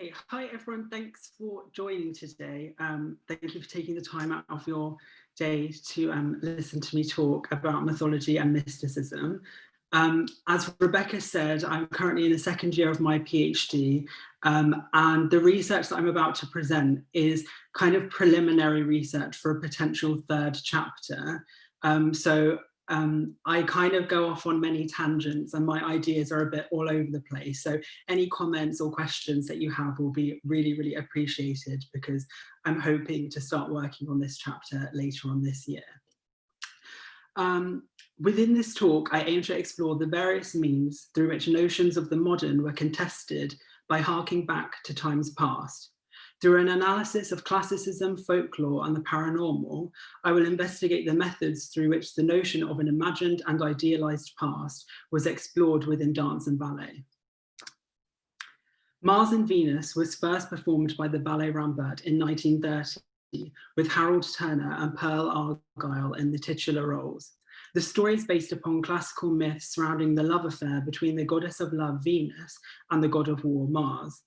Okay, hi everyone, thanks for joining today. Thank you for taking the time out of your day to listen to me talk about mythology and mysticism. As Rebecca said, I'm currently in the second year of my PhD, and the research that I'm about to present is kind of preliminary research for a potential third chapter. I kind of go off on many tangents and my ideas are a bit all over the place. So any comments or questions that you have will be really, really appreciated because I'm hoping to start working on this chapter later on this year. Within this talk, I aim to explore the various means through which notions of the modern were contested by harking back to times past. Through an analysis of classicism, folklore, and the paranormal, I will investigate the methods through which the notion of an imagined and idealized past was explored within dance and ballet. Mars and Venus was first performed by the Ballet Rambert in 1930 with Harold Turner and Pearl Argyle in the titular roles. The story is based upon classical myths surrounding the love affair between the goddess of love, Venus, and the god of war, Mars.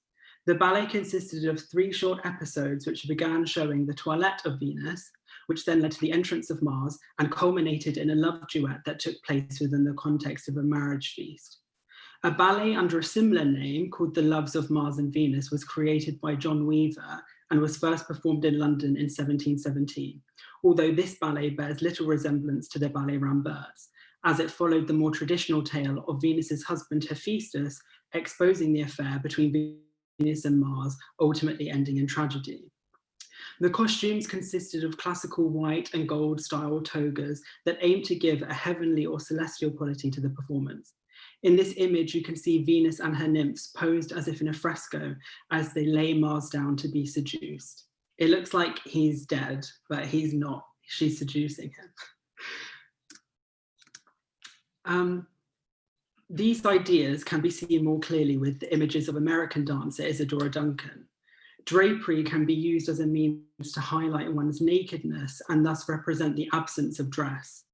The ballet consisted of 3 short episodes which began showing the toilette of Venus, which then led to the entrance of Mars and culminated in a love duet that took place within the context of a marriage feast. A ballet under a similar name called The Loves of Mars and Venus was created by John Weaver and was first performed in London in 1717, although this ballet bears little resemblance to the Ballet Rambert, as it followed the more traditional tale of Venus's husband Hephaestus exposing the affair between Venus and Mars, ultimately ending in tragedy. The costumes consisted of classical white and gold style togas that aimed to give a heavenly or celestial quality to the performance. In this image, you can see Venus and her nymphs posed as if in a fresco as they lay Mars down to be seduced. It looks like he's dead, but he's not. She's seducing him. These ideas can be seen more clearly with the images of American dancer Isadora Duncan. Drapery can be used as a means to highlight one's nakedness and thus represent the absence of dress.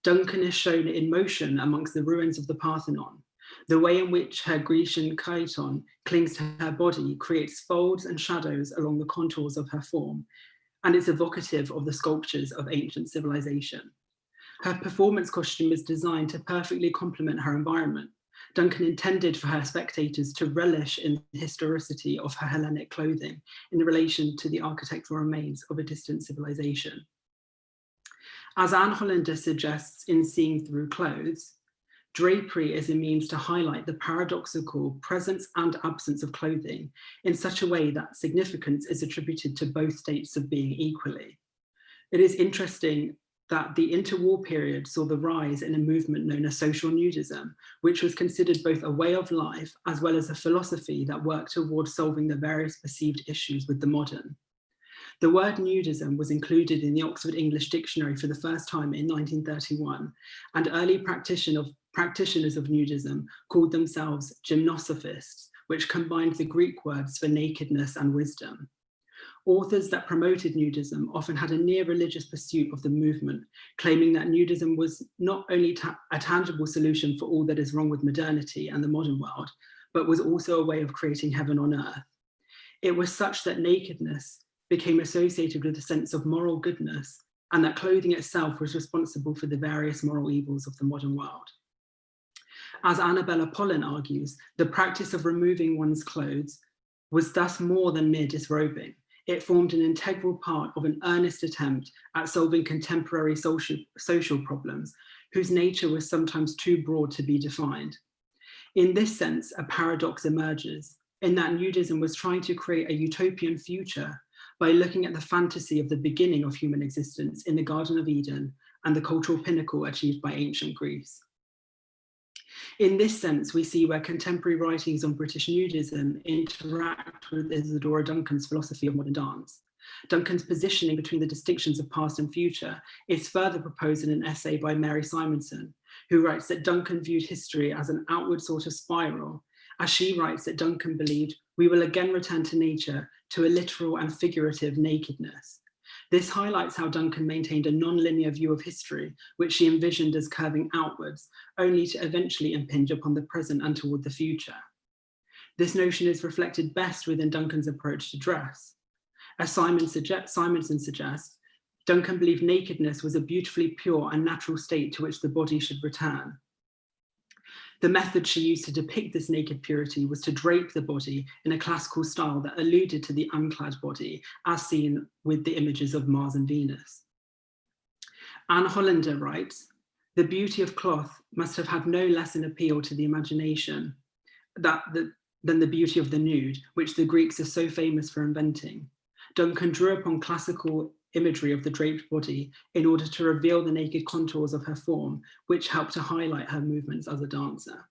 Duncan is shown in motion amongst the ruins of the Parthenon. The way in which her Grecian chiton clings to her body creates folds and shadows along the contours of her form, and is evocative of the sculptures of ancient civilization. Her performance costume is designed to perfectly complement her environment. Duncan intended for her spectators to relish in the historicity of her Hellenic clothing in relation to the architectural remains of a distant civilization. As Anne Hollander suggests in Seeing Through Clothes, drapery is a means to highlight the paradoxical presence and absence of clothing in such a way that significance is attributed to both states of being equally. It is interesting that the interwar period saw the rise in a movement known as social nudism, which was considered both a way of life as well as a philosophy that worked towards solving the various perceived issues with the modern. The word nudism was included in the Oxford English Dictionary for the first time in 1931, and early practitioners of nudism called themselves gymnosophists, which combined the Greek words for nakedness and wisdom. Authors that promoted nudism often had a near religious pursuit of the movement, claiming that nudism was not only a tangible solution for all that is wrong with modernity and the modern world, but was also a way of creating heaven on earth. It was such that nakedness became associated with a sense of moral goodness, and that clothing itself was responsible for the various moral evils of the modern world. As Annabella Pollen argues, the practice of removing one's clothes was thus more than mere disrobing. It formed an integral part of an earnest attempt at solving contemporary social problems, whose nature was sometimes too broad to be defined. In this sense, a paradox emerges, in that nudism was trying to create a utopian future by looking at the fantasy of the beginning of human existence in the Garden of Eden and the cultural pinnacle achieved by ancient Greece. In this sense, we see where contemporary writings on British nudism interact with Isadora Duncan's philosophy of modern dance. Duncan's positioning between the distinctions of past and future is further proposed in an essay by Mary Simonson, who writes that Duncan viewed history as an outward sort of spiral, as she writes that Duncan believed we will again return to nature, to a literal and figurative nakedness. This highlights how Duncan maintained a non-linear view of history, which she envisioned as curving outwards, only to eventually impinge upon the present and toward the future. This notion is reflected best within Duncan's approach to dress. As Simonson suggests, Duncan believed nakedness was a beautifully pure and natural state to which the body should return. The method she used to depict this naked purity was to drape the body in a classical style that alluded to the unclad body, as seen with the images of Mars and Venus. Anne Hollander writes, "The beauty of cloth must have had no less an appeal to the imagination than the beauty of the nude, which the Greeks are so famous for inventing. Duncan drew upon classical imagery of the draped body in order to reveal the naked contours of her form, which helped to highlight her movements as a dancer."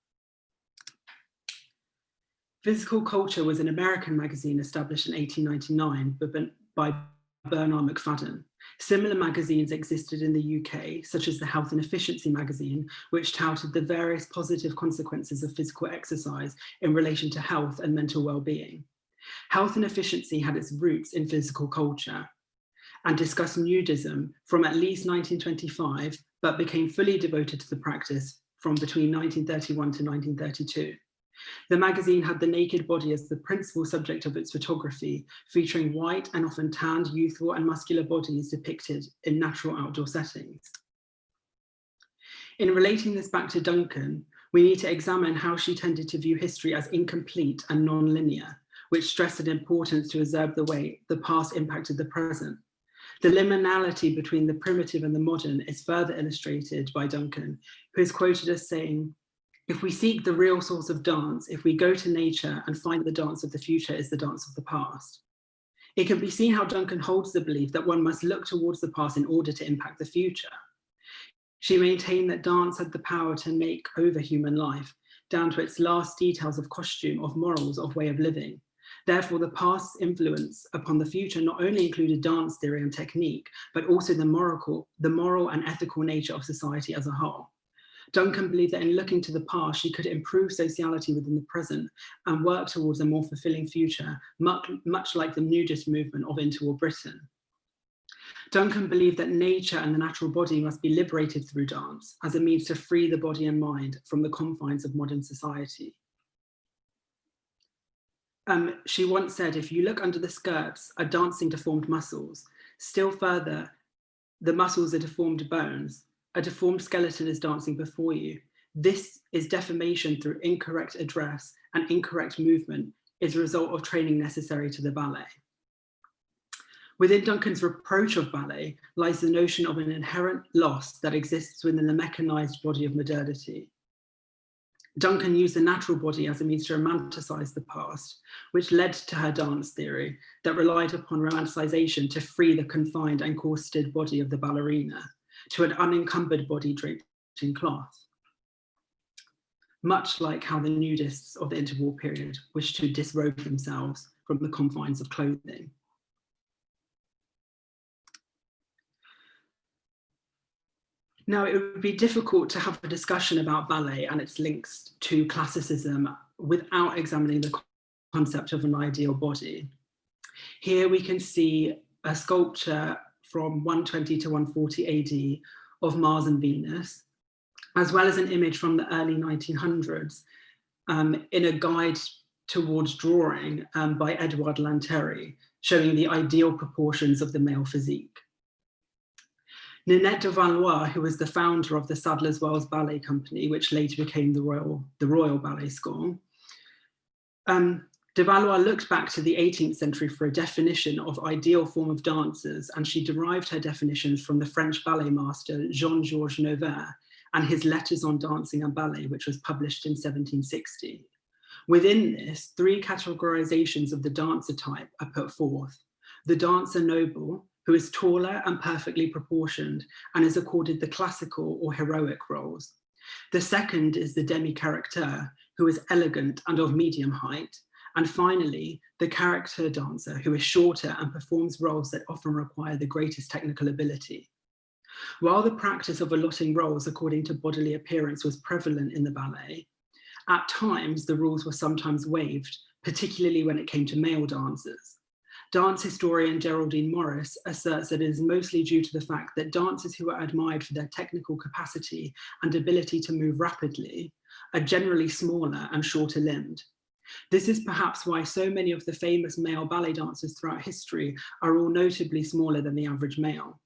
Physical Culture was an American magazine established in 1899 by Bernard McFadden. Similar magazines existed in the UK, such as the Health and Efficiency magazine, which touted the various positive consequences of physical exercise in relation to health and mental well-being. Health and Efficiency had its roots in physical culture and discussed nudism from at least 1925, but became fully devoted to the practice from between 1931 to 1932. The magazine had the naked body as the principal subject of its photography, featuring white and often tanned youthful and muscular bodies depicted in natural outdoor settings. In relating this back to Duncan, we need to examine how she tended to view history as incomplete and non-linear, which stressed an importance to observe the way the past impacted the present. The liminality between the primitive and the modern is further illustrated by Duncan, who is quoted as saying, "If we seek the real source of dance, if we go to nature and find the dance of the future is the dance of the past." It can be seen how Duncan holds the belief that one must look towards the past in order to impact the future. She maintained that dance had the power to make over human life, down to its last details of costume, of morals, of way of living. Therefore, the past's influence upon the future not only included dance theory and technique, but also the moral and ethical nature of society as a whole. Duncan believed that in looking to the past, she could improve sociality within the present and work towards a more fulfilling future, much like the nudist movement of interwar Britain. Duncan believed that nature and the natural body must be liberated through dance as a means to free the body and mind from the confines of modern society. She once said, "If you look under the skirts are dancing deformed muscles. Still further, the muscles are deformed bones. A deformed skeleton is dancing before you. This is deformation through incorrect address, and incorrect movement is a result of training necessary to the ballet." Within Duncan's reproach of ballet lies the notion of an inherent loss that exists within the mechanized body of modernity. Duncan used the natural body as a means to romanticize the past, which led to her dance theory that relied upon romanticization to free the confined and corseted body of the ballerina to an unencumbered body draped in cloth. Much like how the nudists of the interwar period wished to disrobe themselves from the confines of clothing. Now, it would be difficult to have a discussion about ballet and its links to classicism without examining the concept of an ideal body. Here we can see a sculpture from 120 to 140 AD of Mars and Venus, as well as an image from the early 1900s in a guide towards drawing by Edouard Lanteri, showing the ideal proportions of the male physique. Ninette de Valois, who was the founder of the Sadler's Wells Ballet Company, which later became the Royal Ballet School, de Valois looked back to the 18th century for a definition of ideal form of dancers, and she derived her definitions from the French ballet master Jean-Georges Noverre and his Letters on Dancing and Ballet, which was published in 1760. Within this, three categorizations of the dancer type are put forth. The dancer noble, who is taller and perfectly proportioned and is accorded the classical or heroic roles. The second is the demi-caractère, who is elegant and of medium height. And finally, the character dancer, who is shorter and performs roles that often require the greatest technical ability. While the practice of allotting roles according to bodily appearance was prevalent in the ballet, at times the rules were sometimes waived, particularly when it came to male dancers. Dance historian Geraldine Morris asserts that it is mostly due to the fact that dancers who are admired for their technical capacity and ability to move rapidly are generally smaller and shorter limbed. This is perhaps why so many of the famous male ballet dancers throughout history are all notably smaller than the average male.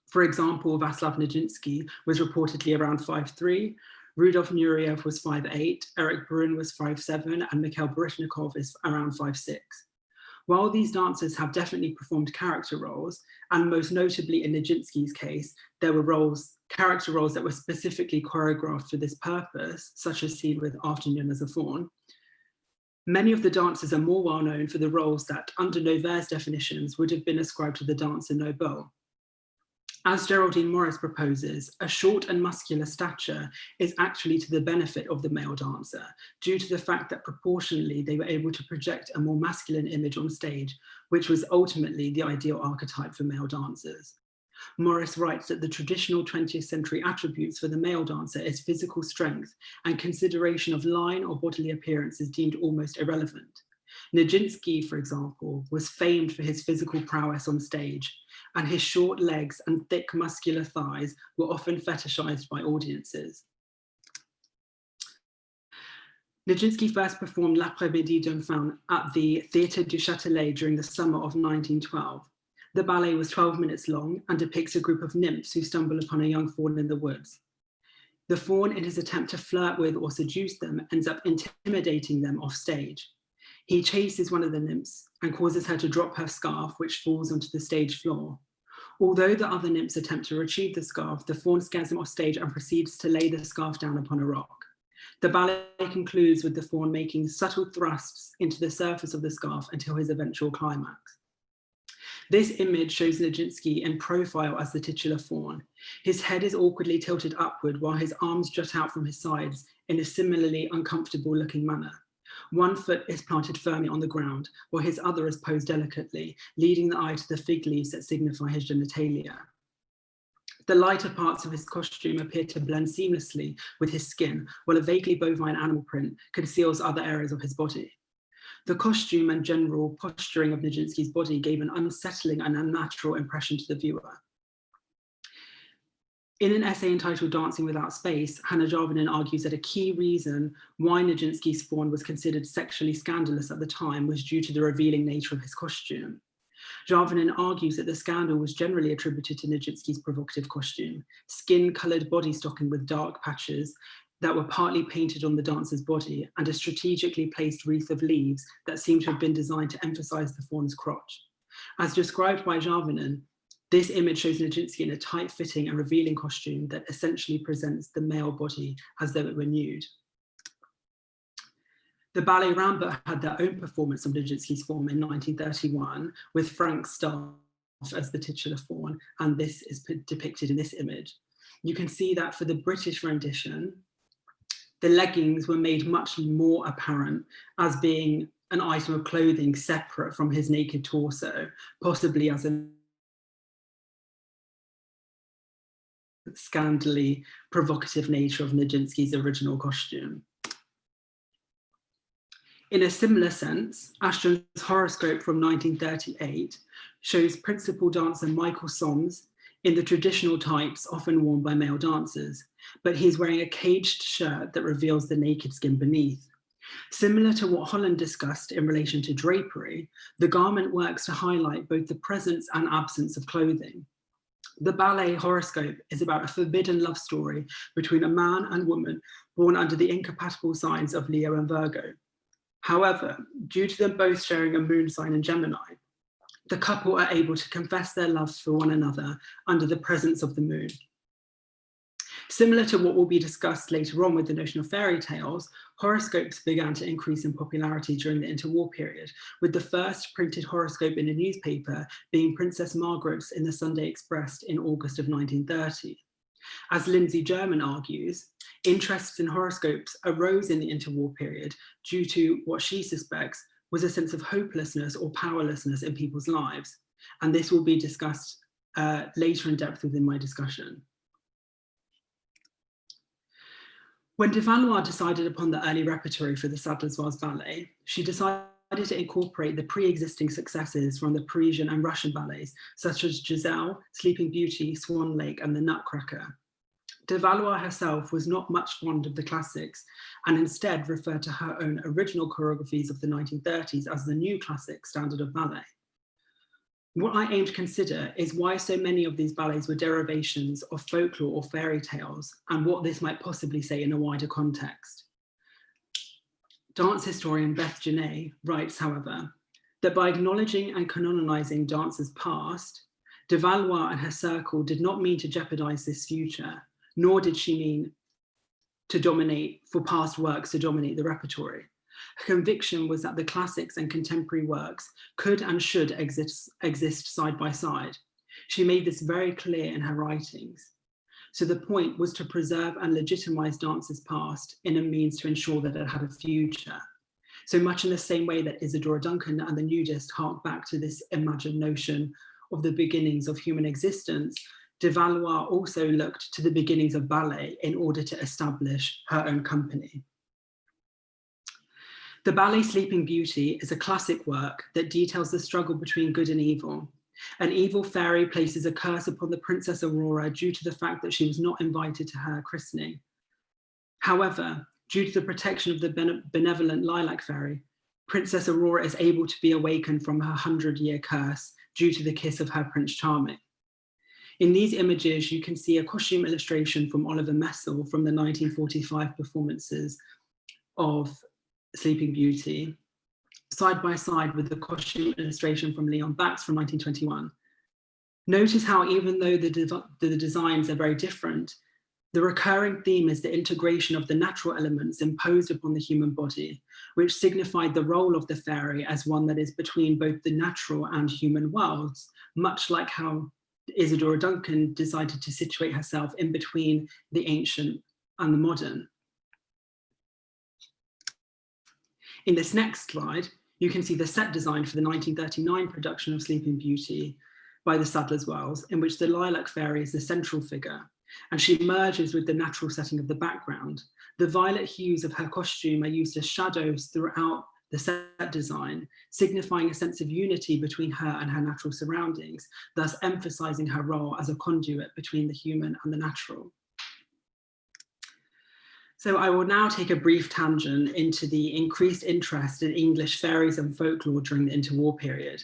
For example, Vaslav Nijinsky was reportedly around 5'3", Rudolf Nureyev was 5'8", Eric Brun was 5'7", and Mikhail Baryshnikov is around 5'6". While these dancers have definitely performed character roles, and most notably in Nijinsky's case, there were character roles that were specifically choreographed for this purpose, such as seen with Afternoon as a Faun, many of the dancers are more well known for the roles that, under Nauver's definitions, would have been ascribed to the dancer noble. As Geraldine Morris proposes, a short and muscular stature is actually to the benefit of the male dancer, due to the fact that proportionally they were able to project a more masculine image on stage, which was ultimately the ideal archetype for male dancers. Morris writes that the traditional 20th century attributes for the male dancer is physical strength, and consideration of line or bodily appearance is deemed almost irrelevant. Nijinsky, for example, was famed for his physical prowess on stage, and his short legs and thick muscular thighs were often fetishized by audiences. Nijinsky first performed L'Après-midi d'un Faun at the Théâtre du Châtelet during the summer of 1912. The ballet was 12 minutes long and depicts a group of nymphs who stumble upon a young faun in the woods. The faun, in his attempt to flirt with or seduce them, ends up intimidating them off stage. He chases one of the nymphs and causes her to drop her scarf, which falls onto the stage floor. Although the other nymphs attempt to retrieve the scarf, the faun scares him off stage and proceeds to lay the scarf down upon a rock. The ballet concludes with the faun making subtle thrusts into the surface of the scarf until his eventual climax. This image shows Nijinsky in profile as the titular faun. His head is awkwardly tilted upward while his arms jut out from his sides in a similarly uncomfortable looking manner. One foot is planted firmly on the ground, while his other is posed delicately, leading the eye to the fig leaves that signify his genitalia. The lighter parts of his costume appear to blend seamlessly with his skin, while a vaguely bovine animal print conceals other areas of his body. The costume and general posturing of Nijinsky's body gave an unsettling and unnatural impression to the viewer. In an essay entitled Dancing Without Space, Hannah Jarvinen argues that a key reason why Nijinsky's faun was considered sexually scandalous at the time was due to the revealing nature of his costume. Jarvinen argues that the scandal was generally attributed to Nijinsky's provocative costume, skin-coloured body stocking with dark patches that were partly painted on the dancer's body, and a strategically placed wreath of leaves that seemed to have been designed to emphasize the faun's crotch. As described by Jarvinen, this image shows Nijinsky in a tight-fitting and revealing costume that essentially presents the male body as though it were nude. The Ballet Rambert had their own performance of Nijinsky's faun in 1931, with Frank Staff as the titular faun, and this is depicted in this image. You can see that for the British rendition, the leggings were made much more apparent as being an item of clothing separate from his naked torso, possibly as a scandally provocative nature of Nijinsky's original costume. In a similar sense, Ashtons Horoscope from 1938 shows principal dancer Michael Soms in the traditional types often worn by male dancers, but he's wearing a caged shirt that reveals the naked skin beneath. Similar to what Holland discussed in relation to drapery, the garment works to highlight both the presence and absence of clothing. The ballet Horoscope is about a forbidden love story between a man and woman born under the incompatible signs of Leo and Virgo. However, due to them both sharing a moon sign in Gemini, the couple are able to confess their love for one another under the presence of the moon. Similar to what will be discussed later on with the notion of fairy tales, horoscopes began to increase in popularity during the interwar period, with the first printed horoscope in a newspaper being Princess Margaret's in the Sunday Express in August of 1930. As Lindsay German argues, interest in horoscopes arose in the interwar period due to what she suspects was a sense of hopelessness or powerlessness in people's lives. And this will be discussed later in depth within my discussion. When de Valois decided upon the early repertory for the Sadler's Wells Ballet, she decided to incorporate the pre-existing successes from the Parisian and Russian ballets, such as Giselle, Sleeping Beauty, Swan Lake, and the Nutcracker. De Valois herself was not much fond of the classics and instead referred to her own original choreographies of the 1930s as the new classic standard of ballet. What I aim to consider is why so many of these ballets were derivations of folklore or fairy tales, and what this might possibly say in a wider context. Dance historian Beth Genet writes, however, that by acknowledging and canonizing dance's past, de Valois and her circle did not mean to jeopardize this future, nor did she mean to dominate, for past works to dominate the repertory. Her conviction was that the classics and contemporary works could and should exist side by side. She made this very clear in her writings. So the point was to preserve and legitimize dance's past in a means to ensure that it had a future. So much in the same way that Isadora Duncan and the nudists hark back to this imagined notion of the beginnings of human existence, de Valois also looked to the beginnings of ballet in order to establish her own company. The ballet Sleeping Beauty is a classic work that details the struggle between good and evil. An evil fairy places a curse upon the Princess Aurora due to the fact that she was not invited to her christening. However, due to the protection of the benevolent lilac fairy, Princess Aurora is able to be awakened from her 100-year curse due to the kiss of her Prince Charming. In these images, you can see a costume illustration from Oliver Messel from the 1945 performances of Sleeping Beauty, side by side with the costume illustration from Leon Bax from 1921. Notice how even though the designs are very different, the recurring theme is the integration of the natural elements imposed upon the human body, which signified the role of the fairy as one that is between both the natural and human worlds, much like how Isadora Duncan decided to situate herself in between the ancient and the modern. In this next slide, you can see the set design for the 1939 production of Sleeping Beauty by the Sadler's Wells, in which the lilac fairy is the central figure, and she merges with the natural setting of the background. The violet hues of her costume are used as shadows throughout the set design, signifying a sense of unity between her and her natural surroundings, thus emphasizing her role as a conduit between the human and the natural. So I will now take a brief tangent into the increased interest in English fairies and folklore during the interwar period.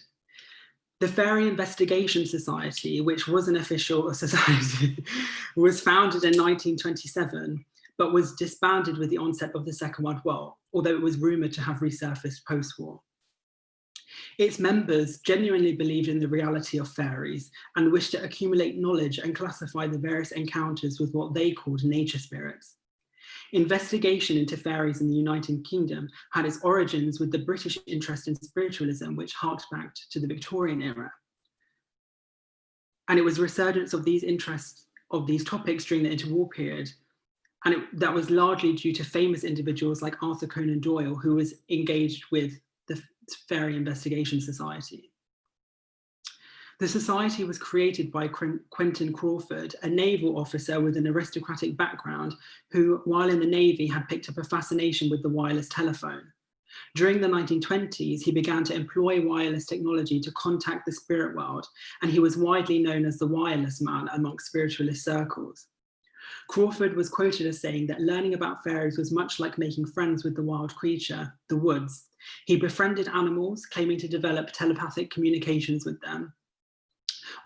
The Fairy Investigation Society, which was an official society, was founded in 1927, but was disbanded with the onset of the Second World War, although it was rumoured to have resurfaced post-war. Its members genuinely believed in the reality of fairies and wished to accumulate knowledge and classify the various encounters with what they called nature spirits. Investigation into fairies in the United Kingdom had its origins with the British interest in spiritualism, which harked back to the Victorian era. And it was resurgence of these interests of these topics during the interwar period. And that was largely due to famous individuals like Arthur Conan Doyle, who was engaged with the Fairy Investigation Society. The society was created by Quentin Crawford, a naval officer with an aristocratic background who, while in the Navy, had picked up a fascination with the wireless telephone. During the 1920s, he began to employ wireless technology to contact the spirit world, and he was widely known as the wireless man amongst spiritualist circles. Crawford was quoted as saying that learning about fairies was much like making friends with the wild creature, the woods. He befriended animals, claiming to develop telepathic communications with them.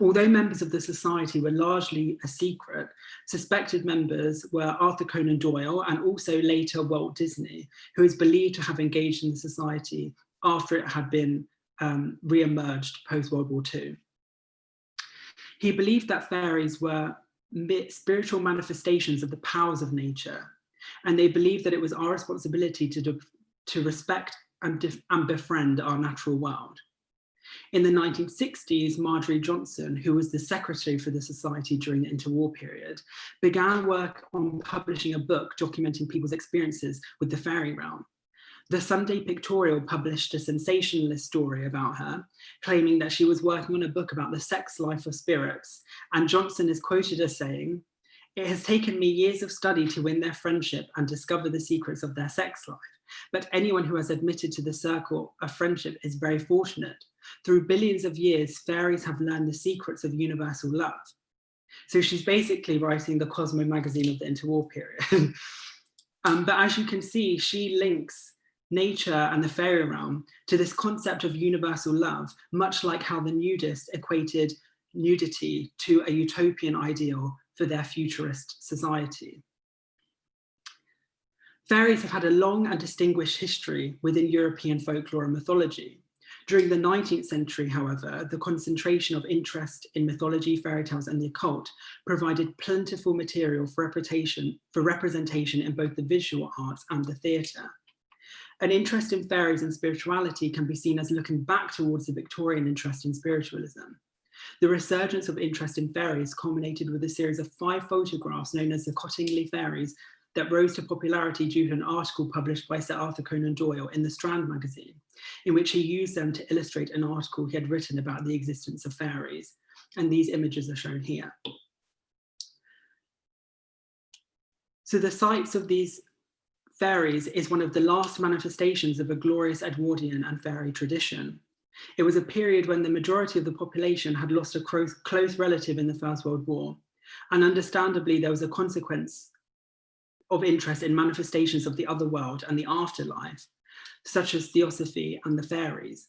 Although members of the society were largely a secret, suspected members were Arthur Conan Doyle and also later Walt Disney, who is believed to have engaged in the society after it had been re-emerged post-World War II. He believed that fairies were spiritual manifestations of the powers of nature, and they believed that it was our responsibility to respect and befriend our natural world. In the 1960s, Marjorie Johnson, who was the secretary for the society during the interwar period, began work on publishing a book documenting people's experiences with the fairy realm. The Sunday Pictorial published a sensationalist story about her, claiming that she was working on a book about the sex life of spirits, and Johnson is quoted as saying, "It has taken me years of study to win their friendship and discover the secrets of their sex life, but anyone who has admitted to the circle of friendship is very fortunate. Through billions of years, fairies have learned the secrets of universal love. So she's basically writing the Cosmo magazine of the interwar period. But as you can see, she links nature and the fairy realm to this concept of universal love, much like how the nudists equated nudity to a utopian ideal for their futurist society. Fairies have had a long and distinguished history within European folklore and mythology. During the 19th century, however, the concentration of interest in mythology, fairy tales, and the occult provided plentiful material for representation in both the visual arts and the theatre. An interest in fairies and spirituality can be seen as looking back towards the Victorian interest in spiritualism. The resurgence of interest in fairies culminated with a series of 5 photographs known as the Cottingley Fairies that rose to popularity due to an article published by Sir Arthur Conan Doyle in the Strand magazine, in which he used them to illustrate an article he had written about the existence of fairies. And these images are shown here. So the sites of these fairies is one of the last manifestations of a glorious Edwardian and fairy tradition. It was a period when the majority of the population had lost a close relative in the First World War, and understandably there was a consequence of interest in manifestations of the other world and the afterlife, such as theosophy and the fairies.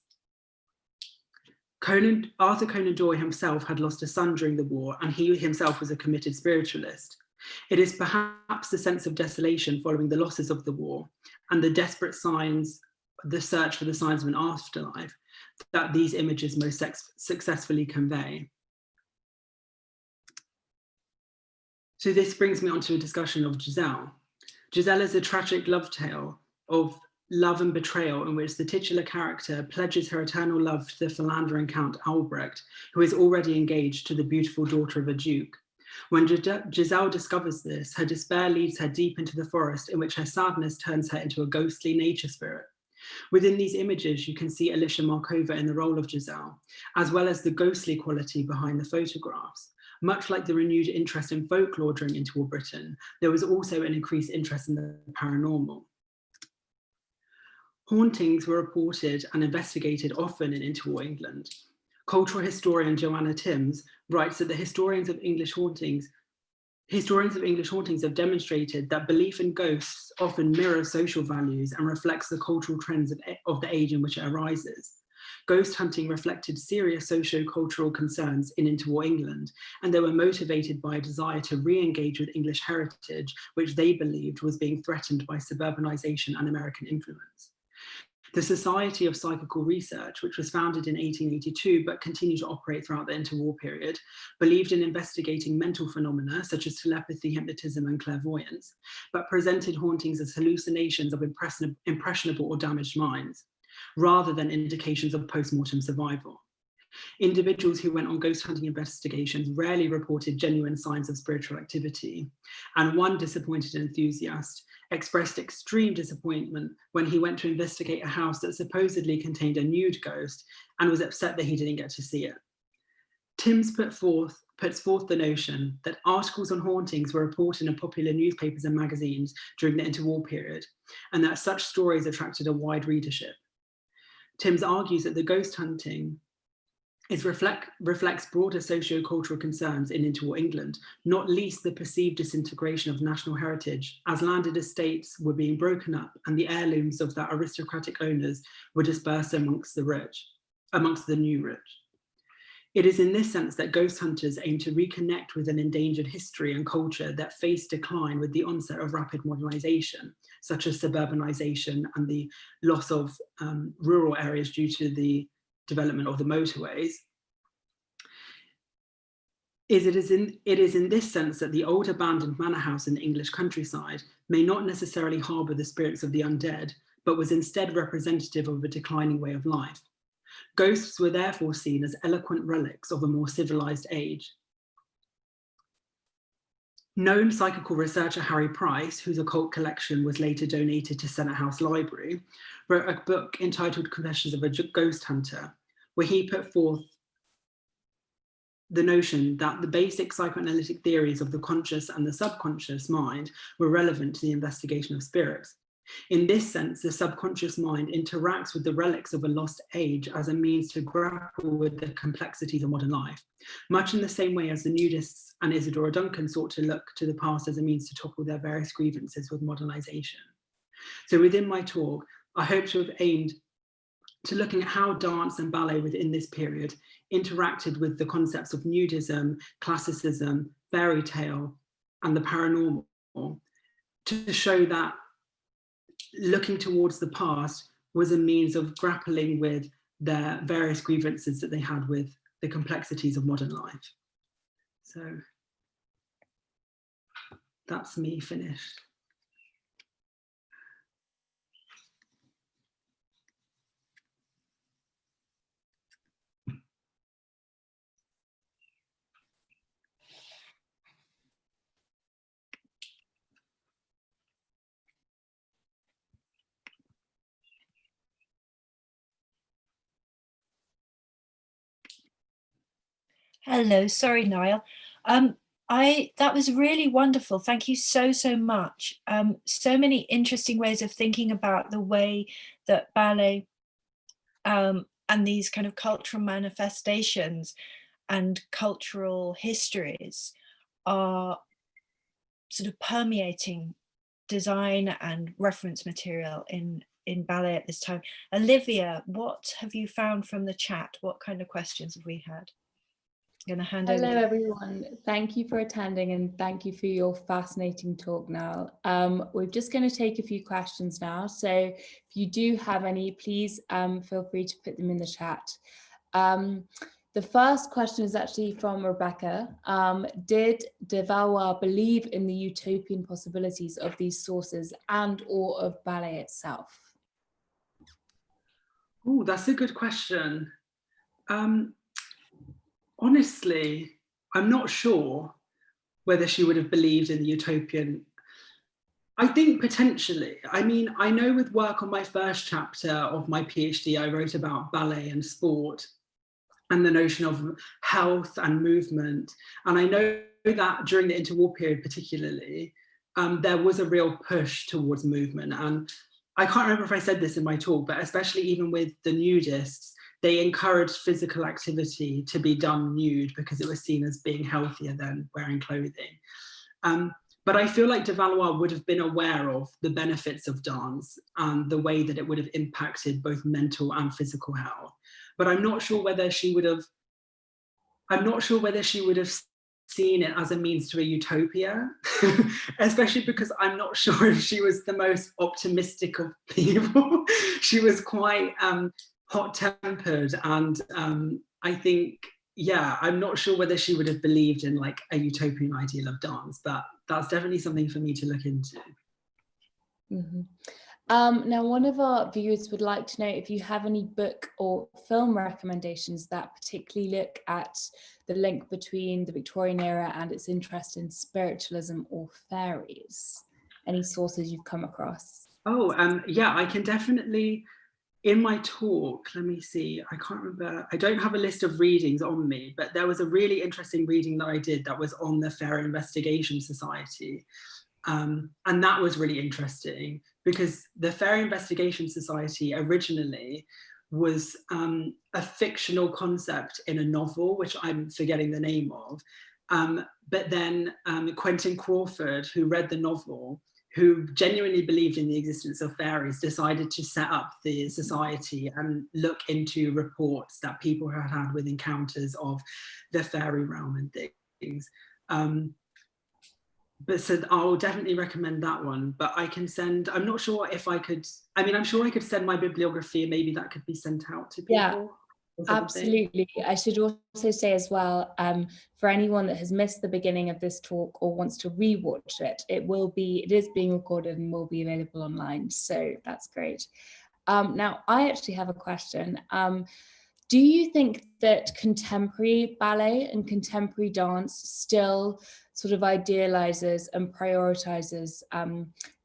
Arthur Conan Doyle himself had lost a son during the war, and he himself was a committed spiritualist. It is perhaps the sense of desolation following the losses of the war and the desperate signs, the search for the signs of an afterlife, that these images most successfully convey. So this brings me on to a discussion of Giselle. Giselle is a tragic love tale of love and betrayal in which the titular character pledges her eternal love to the philandering Count Albrecht, who is already engaged to the beautiful daughter of a duke. When Giselle discovers this, her despair leads her deep into the forest, in which her sadness turns her into a ghostly nature spirit. Within these images, you can see Alicia Markova in the role of Giselle, as well as the ghostly quality behind the photographs. Much like the renewed interest in folklore during interwar Britain, there was also an increased interest in the paranormal. Hauntings were reported and investigated often in interwar England. Cultural historian Joanna Timms writes that the historians of English hauntings have demonstrated that belief in ghosts often mirrors social values and reflects the cultural trends of the age in which it arises. Ghost hunting reflected serious socio-cultural concerns in interwar England, and they were motivated by a desire to re-engage with English heritage, which they believed was being threatened by suburbanization and American influence. The Society of Psychical Research, which was founded in 1882 but continued to operate throughout the interwar period, believed in investigating mental phenomena such as telepathy, hypnotism, and clairvoyance, but presented hauntings as hallucinations of impressionable or damaged minds, rather than indications of post-mortem survival. Individuals who went on ghost hunting investigations rarely reported genuine signs of spiritual activity, and one disappointed enthusiast expressed extreme disappointment when he went to investigate a house that supposedly contained a nude ghost and was upset that he didn't get to see it. Timms puts forth the notion that articles on hauntings were reported in popular newspapers and magazines during the interwar period, and that such stories attracted a wide readership. Timms argues that the ghost hunting reflects broader socio-cultural concerns in interwar England, not least the perceived disintegration of national heritage, as landed estates were being broken up and the heirlooms of their aristocratic owners were dispersed amongst the new rich. It is in this sense that ghost hunters aim to reconnect with an endangered history and culture that faced decline with the onset of rapid modernization, such as suburbanization and the loss of rural areas due to the development of the motorways. It is in this sense that the old abandoned manor house in the English countryside may not necessarily harbour the spirits of the undead, but was instead representative of a declining way of life. Ghosts were therefore seen as eloquent relics of a more civilized age. Known psychical researcher Harry Price, whose occult collection was later donated to Senate House Library, wrote a book entitled Confessions of a Ghost Hunter, where he put forth the notion that the basic psychoanalytic theories of the conscious and the subconscious mind were relevant to the investigation of spirits. In this sense, the subconscious mind interacts with the relics of a lost age as a means to grapple with the complexities of modern life, much in the same way as the nudists and Isadora Duncan sought to look to the past as a means to topple their various grievances with modernization. So within my talk, I hope to have aimed to looking at how dance and ballet within this period interacted with the concepts of nudism, classicism, fairy tale, and the paranormal, to show that looking towards the past was a means of grappling with their various grievances that they had with the complexities of modern life. So that's me finished. Hello, sorry, Niall. That was really wonderful. Thank you so much. So many interesting ways of thinking about the way that ballet and these kind of cultural manifestations and cultural histories are sort of permeating design and reference material in ballet at this time. Olivia, what have you found from the chat? What kind of questions have we had? I'm going to hand over. Hello everyone, thank you for attending and thank you for your fascinating talk now. We're just going to take a few questions now, so if you do have any, please feel free to put them in the chat. The first question is actually from Rebecca. Did de Valois believe in the utopian possibilities of these sources and or of ballet itself? Oh, that's a good question. Honestly, I'm not sure whether she would have believed in the utopian. I think potentially. I mean, I know with work on my first chapter of my PhD, I wrote about ballet and sport and the notion of health and movement. And I know that during the interwar period particularly, there was a real push towards movement. And I can't remember if I said this in my talk, but especially even with the nudists, they encouraged physical activity to be done nude because it was seen as being healthier than wearing clothing. But I feel like de Valois would have been aware of the benefits of dance and the way that it would have impacted both mental and physical health. But I'm not sure whether she would have seen it as a means to a utopia, especially because I'm not sure if she was the most optimistic of people. She was quite hot-tempered, and I think, yeah, I'm not sure whether she would have believed in like a utopian ideal of dance, but that's definitely something for me to look into. Mm-hmm. Now, one of our viewers would like to know if you have any book or film recommendations that particularly look at the link between the Victorian era and its interest in spiritualism or fairies. Any sources you've come across? Oh, yeah, I can definitely. In my talk, let me see, I can't remember, I don't have a list of readings on me, but there was a really interesting reading that I did that was on the Fairy Investigation Society. And that was really interesting because the Fairy Investigation Society originally was a fictional concept in a novel, which I'm forgetting the name of. But then Quentin Crawford, who read the novel, who genuinely believed in the existence of fairies, decided to set up the society and look into reports that people had had with encounters of the fairy realm and things. But so I'll definitely recommend that one, but I can send, I'm not sure if I could, I mean, I'm sure I could send my bibliography and maybe that could be sent out to people. Yeah. Absolutely. I should also say as well, for anyone that has missed the beginning of this talk or wants to rewatch it, it is being recorded and will be available online. So that's great. Now, I actually have a question. Do you think that contemporary ballet and contemporary dance still sort of idealizes and prioritizes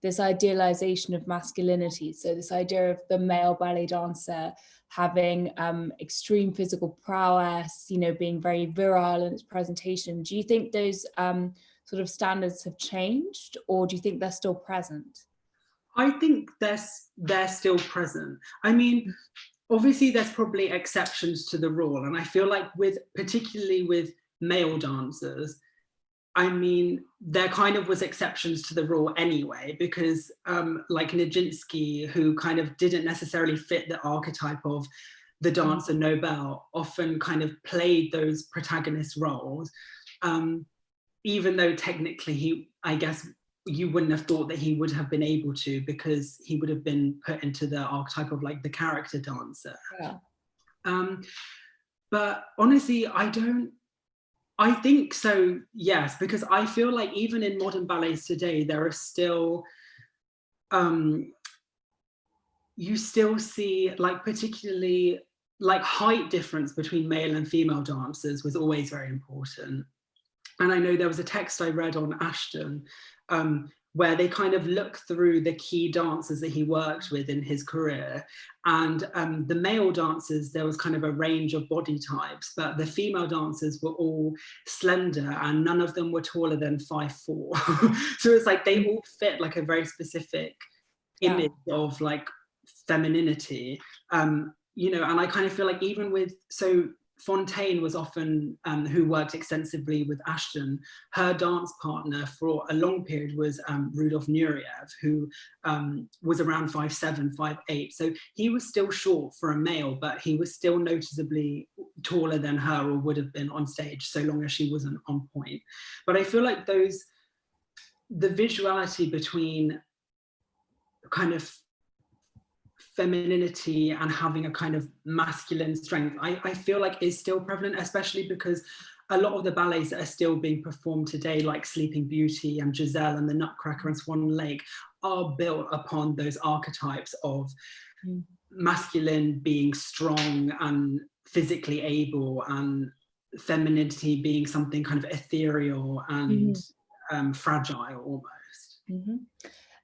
this idealization of masculinity? So this idea of the male ballet dancer having extreme physical prowess, you know, being very virile in its presentation. Do you think those sort of standards have changed, or do you think they're still present? I think they're still present. I mean, obviously there's probably exceptions to the rule, and I feel like particularly with male dancers, I mean, there kind of was exceptions to the rule anyway, because like Nijinsky, who kind of didn't necessarily fit the archetype of the dancer Nobel, often kind of played those protagonist roles, even though technically I guess you wouldn't have thought that he would have been able to, because he would have been put into the archetype of like the character dancer. Yeah. But honestly, I think so, yes, because I feel like even in modern ballets today, there are still, you still see like particularly like height difference between male and female dancers was always very important. And I know there was a text I read on Ashton where they kind of look through the key dancers that he worked with in his career. And the male dancers, there was kind of a range of body types, but the female dancers were all slender and none of them were taller than 5'4". So it's like they all fit like a very specific image of like femininity, you know, and I kind of feel like even with, so Fonteyn was often, who worked extensively with Ashton, her dance partner for a long period was Rudolf Nureyev, who was around 5'7", 5'8". So he was still short for a male, but he was still noticeably taller than her, or would have been on stage, so long as she wasn't on point. But I feel like the visuality between kind of femininity and having a kind of masculine strength, I feel like is still prevalent, especially because a lot of the ballets that are still being performed today, like Sleeping Beauty and Giselle and the Nutcracker and Swan Lake, are built upon those archetypes of masculine being strong and physically able, and femininity being something kind of ethereal and fragile almost.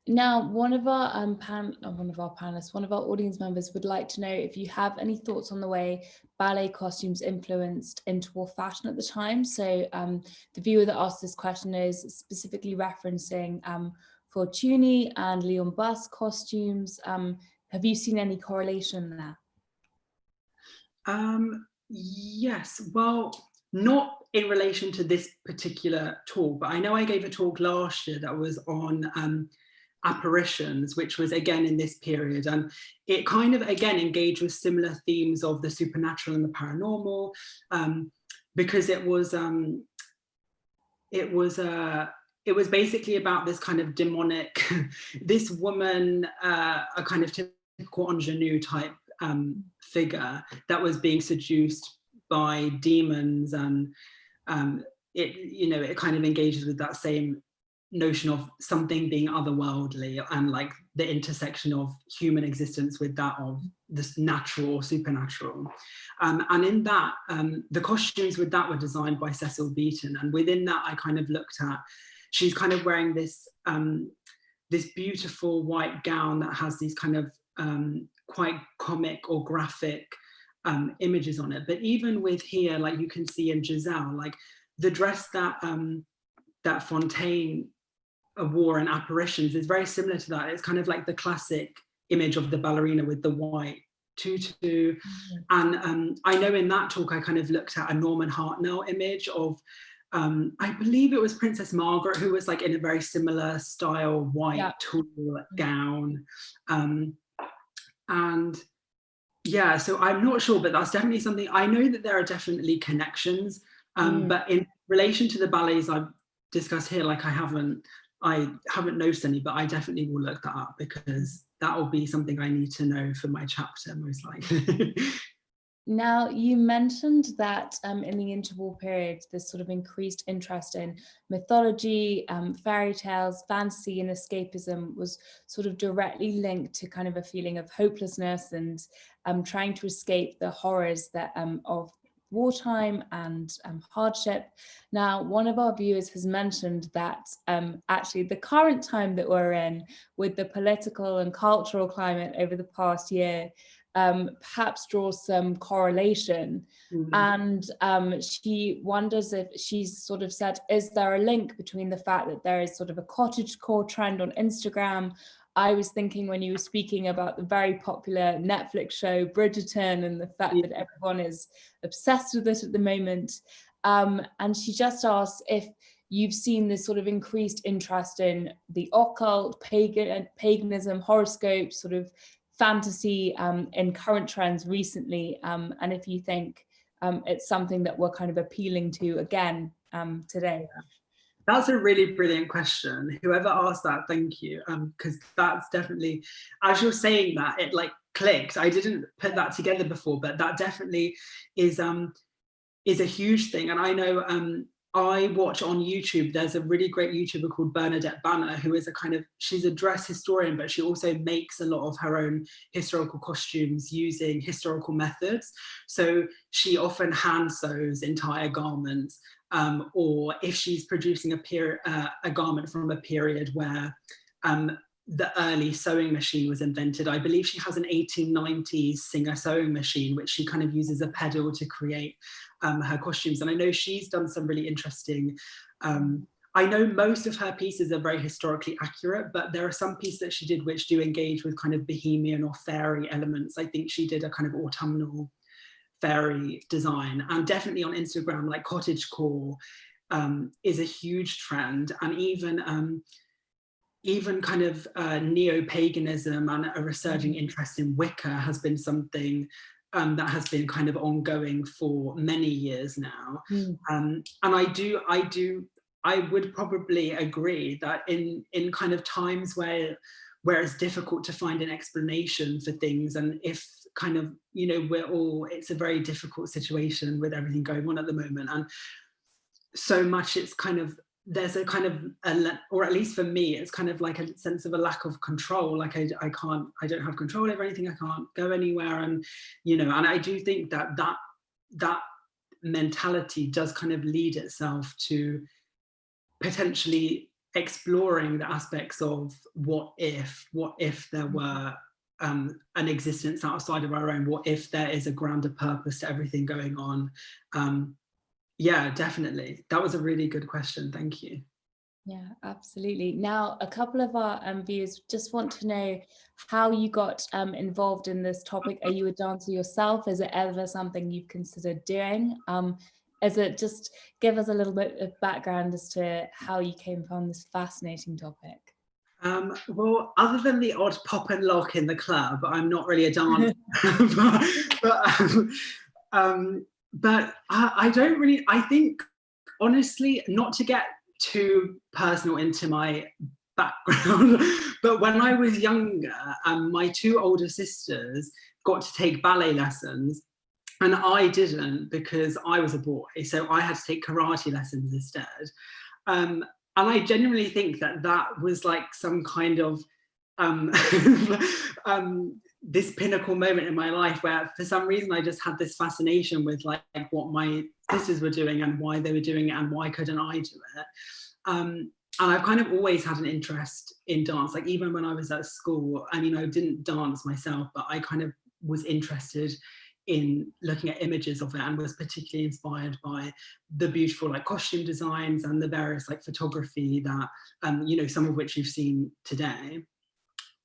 Now, one of our panelists, one of our audience members would like to know if you have any thoughts on the way ballet costumes influenced interwar fashion at the time. So the viewer that asked this question is specifically referencing Fortuny and Leon Bus costumes. Have you seen any correlation there? Yes, well, not in relation to this particular talk, but I know I gave a talk last year that was on apparitions, which was again in this period, and it kind of again engaged with similar themes of the supernatural and the paranormal, because it was basically about this kind of demonic, this woman, a kind of typical ingenue type figure that was being seduced by demons, and it kind of engages with that same notion of something being otherworldly, and like the intersection of human existence with that of this natural or supernatural. And in that, the costumes with that were designed by Cecil Beaton, and within that I kind of looked at, she's kind of wearing this this beautiful white gown that has these kind of quite comic or graphic images on it. But even with here, like you can see in Giselle, like the dress that that Fonteyn wore in Apparitions is very similar to that. It's kind of like the classic image of the ballerina with the white tutu. And I know in that talk I kind of looked at a Norman Hartnell image of I believe it was Princess Margaret, who was like in a very similar style white tulle gown, and yeah, so I'm not sure, but that's definitely something. I know that there are definitely connections, but in relation to the ballets I've discussed here, like I haven't noticed any, but I definitely will look that up, because that will be something I need to know for my chapter most likely. Now, you mentioned that in the interwar period, this sort of increased interest in mythology, fairy tales, fantasy and escapism was sort of directly linked to kind of a feeling of hopelessness and trying to escape the horrors that of wartime and hardship. Now, one of our viewers has mentioned that actually the current time that we're in, with the political and cultural climate over the past year, perhaps draws some correlation. And she wonders if, she's sort of said, is there a link between the fact that there is sort of a cottagecore trend on Instagram I was thinking when you were speaking about the very popular Netflix show Bridgerton and the fact that everyone is obsessed with it at the moment. And she just asked if you've seen this sort of increased interest in the occult, paganism, horoscope, sort of fantasy in current trends recently, and if you think it's something that we're kind of appealing to again today. That's a really brilliant question. Whoever asked that, thank you, because that's definitely, as you're saying that, it like clicked. I didn't put that together before, but that definitely is a huge thing. And I know I watch on YouTube, there's a really great YouTuber called Bernadette Banner, who is she's a dress historian, but she also makes a lot of her own historical costumes using historical methods. So she often hand sews entire garments, or if she's producing a garment from a period where the early sewing machine was invented. I believe she has an 1890s Singer sewing machine, which she kind of uses a pedal to create her costumes. And I know she's done some really interesting, I know most of her pieces are very historically accurate, but there are some pieces that she did which do engage with kind of bohemian or fairy elements. I think she did a kind of autumnal fairy design, and definitely on Instagram, like cottagecore is a huge trend. And even kind of neo-paganism and a resurging interest in Wicca has been something that has been kind of ongoing for many years now. And I would probably agree that in kind of times where it's difficult to find an explanation for things, and if kind of, you know, it's a very difficult situation with everything going on at the moment, and so much it's kind of, there's a kind of, or at least for me, it's kind of like a sense of a lack of control. Like I don't have control over anything. I can't go anywhere. And, you know, and I do think that mentality does kind of lead itself to potentially exploring the aspects of what if there were an existence outside of our own, what if there is a grander purpose to everything going on. Yeah, definitely. That was a really good question. Thank you. Yeah, absolutely. Now, a couple of our viewers just want to know how you got involved in this topic. Are you a dancer yourself? Is it ever something you've considered doing? Just give us a little bit of background as to how you came upon this fascinating topic. Well, other than the odd pop and lock in the club, I'm not really a dancer. But I don't really, I think, honestly, not to get too personal into my background, but when I was younger, my two older sisters got to take ballet lessons, and I didn't because I was a boy, so I had to take karate lessons instead. And I genuinely think that was like some kind of this pinnacle moment in my life where for some reason I just had this fascination with like what my sisters were doing and why they were doing it and why couldn't I do it. And I've kind of always had an interest in dance, like even when I was at school. I mean, I didn't dance myself, but I kind of was interested in looking at images of it and was particularly inspired by the beautiful like costume designs and the various like photography that, you know, some of which you've seen today.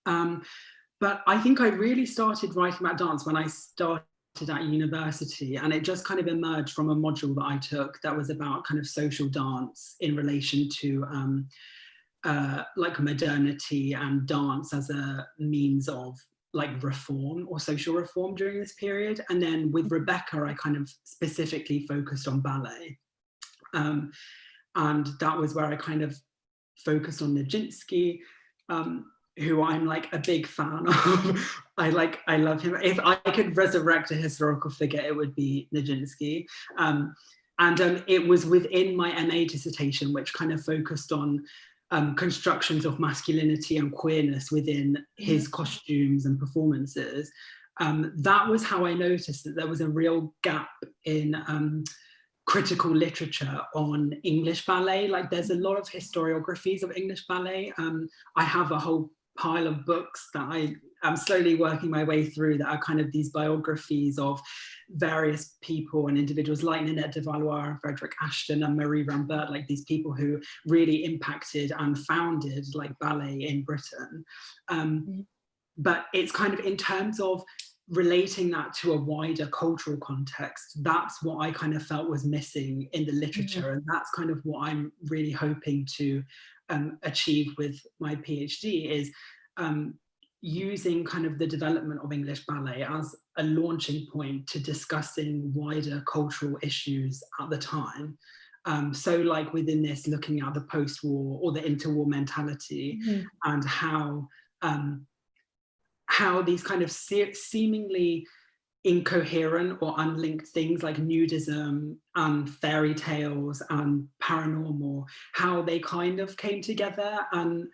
But I think I really started writing about dance when I started at university, and it just kind of emerged from a module that I took that was about kind of social dance in relation to like modernity and dance as a means of like reform or social reform during this period. And then with Rebecca, I kind of specifically focused on ballet. And that was where I kind of focused on Nijinsky, who I'm like a big fan of. I love him. If I could resurrect a historical figure, it would be Nijinsky. And it was within my MA dissertation, which kind of focused on constructions of masculinity and queerness within his costumes and performances. That was how I noticed that there was a real gap in critical literature on English ballet. Like there's a lot of historiographies of English ballet. I have a whole pile of books that I'm slowly working my way through, that are kind of these biographies of various people and individuals like Ninette de Valois, Frederick Ashton and Ballet Rambert, like these people who really impacted and founded like ballet in Britain. But it's kind of in terms of relating that to a wider cultural context, that's what I kind of felt was missing in the literature. And that's kind of what I'm really hoping to achieve with my PhD, is using kind of the development of English ballet as a launching point to discussing wider cultural issues at the time. So like within this, looking at the post-war or the interwar mentality, and how these kind of seemingly incoherent or unlinked things like nudism and fairy tales and paranormal, how they kind of came together. And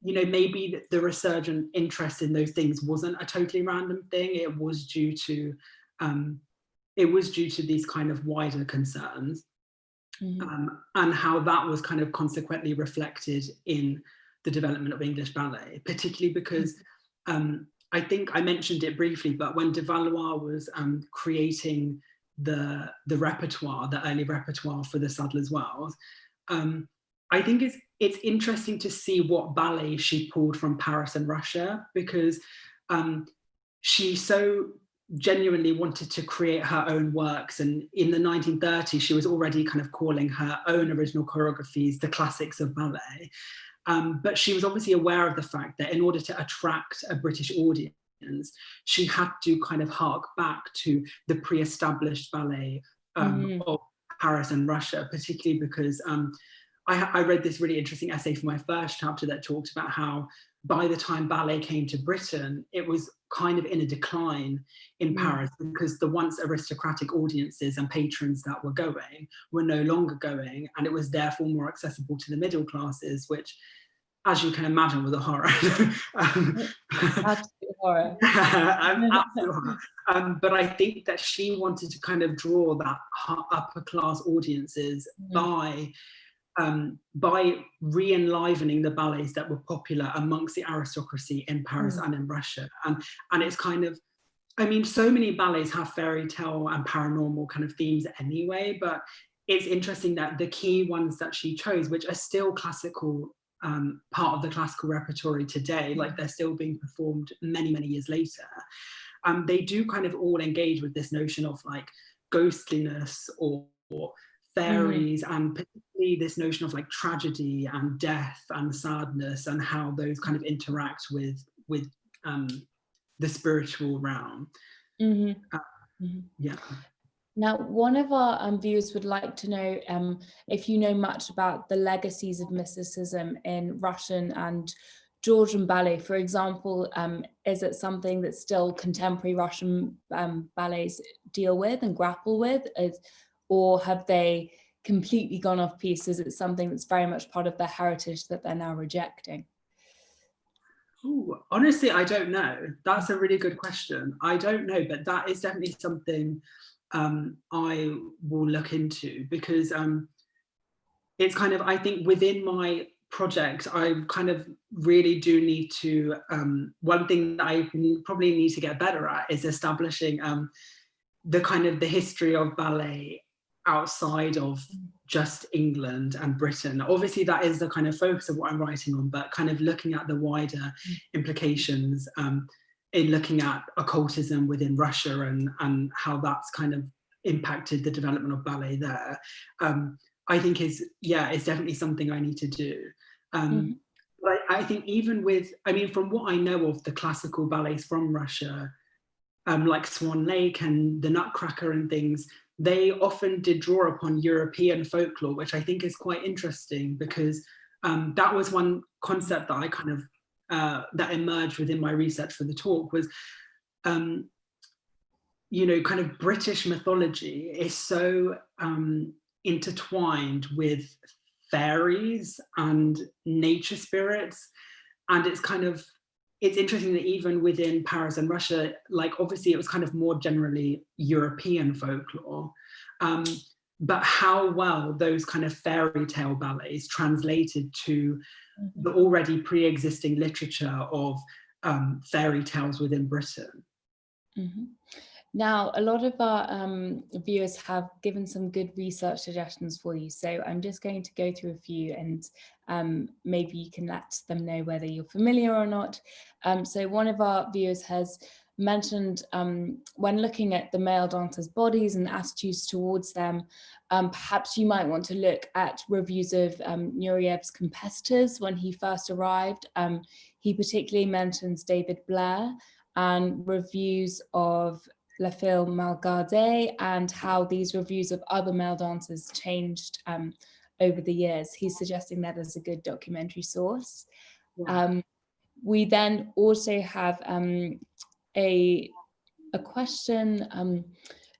you know, maybe the resurgent interest in those things wasn't a totally random thing. It was due to these kind of wider concerns, and how that was kind of consequently reflected in the development of English ballet, particularly because I think I mentioned it briefly, but when de Valois was creating the repertoire, the early repertoire for the Sadler's Wells, I think it's interesting to see what ballet she pulled from Paris and Russia, because she so genuinely wanted to create her own works. And in the 1930s, she was already kind of calling her own original choreographies the classics of ballet. But she was obviously aware of the fact that in order to attract a British audience, she had to kind of hark back to the pre-established ballet of Paris and Russia, particularly because I read this really interesting essay for my first chapter that talked about how by the time ballet came to Britain, it was kind of in a decline in Paris, because the once aristocratic audiences and patrons that were going were no longer going, and it was therefore more accessible to the middle classes, which, as you can imagine, was a horror. Absolute horror. Absolute horror. But I think that she wanted to kind of draw that upper class audiences by re-enlivening the ballets that were popular amongst the aristocracy in Paris and in Russia. And it's kind of, I mean, so many ballets have fairy tale and paranormal kind of themes anyway, but it's interesting that the key ones that she chose, which are still classical, part of the classical repertory today, like they're still being performed many, many years later, they do kind of all engage with this notion of like ghostliness or fairies, and particularly this notion of like tragedy and death and sadness, and how those kind of interact with the spiritual realm. Yeah. Now, one of our viewers would like to know if you know much about the legacies of mysticism in Russian and Georgian ballet. For example, is it something that still contemporary Russian ballets deal with and grapple with? Or have they completely gone off piece? Is it something that's very much part of their heritage that they're now rejecting? Ooh, honestly, I don't know. That's a really good question. I don't know, but that is definitely something I will look into, because it's kind of, I think within my project, I kind of really do need to, one thing that I probably need to get better at is establishing the kind of the history of ballet outside of just England and Britain. Obviously that is the kind of focus of what I'm writing on, but kind of looking at the wider implications in looking at occultism within Russia and how that's kind of impacted the development of ballet there, I think is definitely something I need to do. But I think even with, I mean, from what I know of the classical ballets from Russia, like Swan Lake and the Nutcracker and things, they often did draw upon European folklore, which I think is quite interesting, because that was one concept that I kind of, that emerged within my research for the talk was, you know, kind of British mythology is so intertwined with fairies and nature spirits. And it's kind of, it's interesting that even within Paris and Russia, like obviously it was kind of more generally European folklore, but how well those kind of fairy tale ballets translated to the already pre-existing literature of fairy tales within Britain. Mm-hmm. Now, a lot of our viewers have given some good research suggestions for you, so I'm just going to go through a few, and maybe you can let them know whether you're familiar or not. So one of our viewers has mentioned, when looking at the male dancers' bodies and attitudes towards them, perhaps you might want to look at reviews of Nureyev's competitors when he first arrived. He particularly mentions David Blair, and reviews of La Fille Malgarde, and how these reviews of other male dancers changed over the years. He's suggesting that as a good documentary source. Yeah. We then also have a question.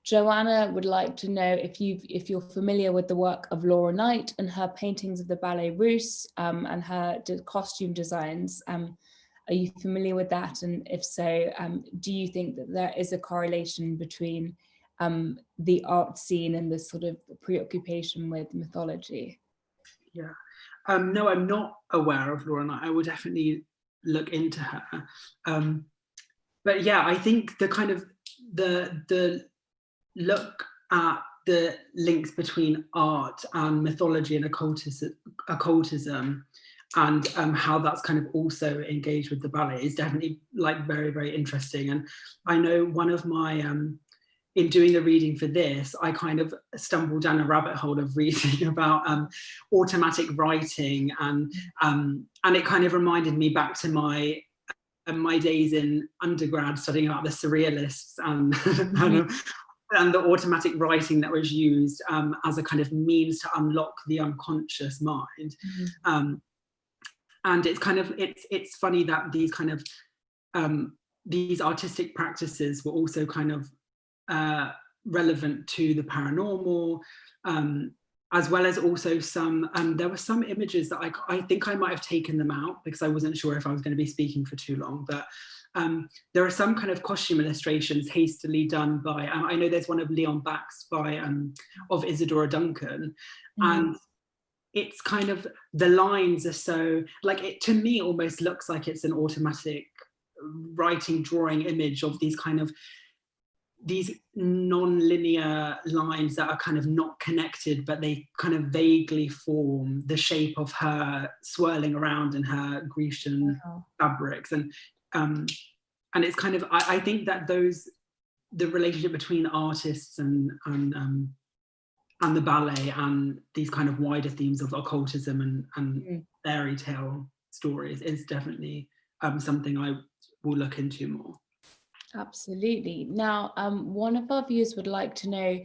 Joanna would like to know if you're familiar with the work of Laura Knight and her paintings of the Ballet Russe, and her costume designs. Are you familiar with that? And if so, do you think that there is a correlation between the art scene and this sort of preoccupation with mythology? Yeah. No, I'm not aware of Laura Knight. I will definitely look into her. But yeah, I think the kind of the look at the links between art and mythology and occultism, and how that's kind of also engaged with the ballet is definitely like very, very interesting. And I know one of my, in doing the reading for this, I kind of stumbled down a rabbit hole of reading about automatic writing, and it kind of reminded me back to my days in undergrad studying about the surrealists and, and the automatic writing that was used as a kind of means to unlock the unconscious mind. And it's kind of, it's funny that these kind of, these artistic practices were also kind of relevant to the paranormal, as well as also some, there were some images that I think I might have taken them out because I wasn't sure if I was going to be speaking for too long, but there are some kind of costume illustrations hastily done by, I know there's one of Leon Bax by, of Isadora Duncan, and it's kind of, the lines are so, like, it to me almost looks like it's an automatic writing, drawing image of these kind of, these non-linear lines that are kind of not connected, but they kind of vaguely form the shape of her swirling around in her Grecian fabrics. And it's kind of, I think that the relationship between artists and the ballet and these kind of wider themes of occultism and fairy tale stories is definitely something I will look into more. Absolutely. Now, one of our viewers would like to know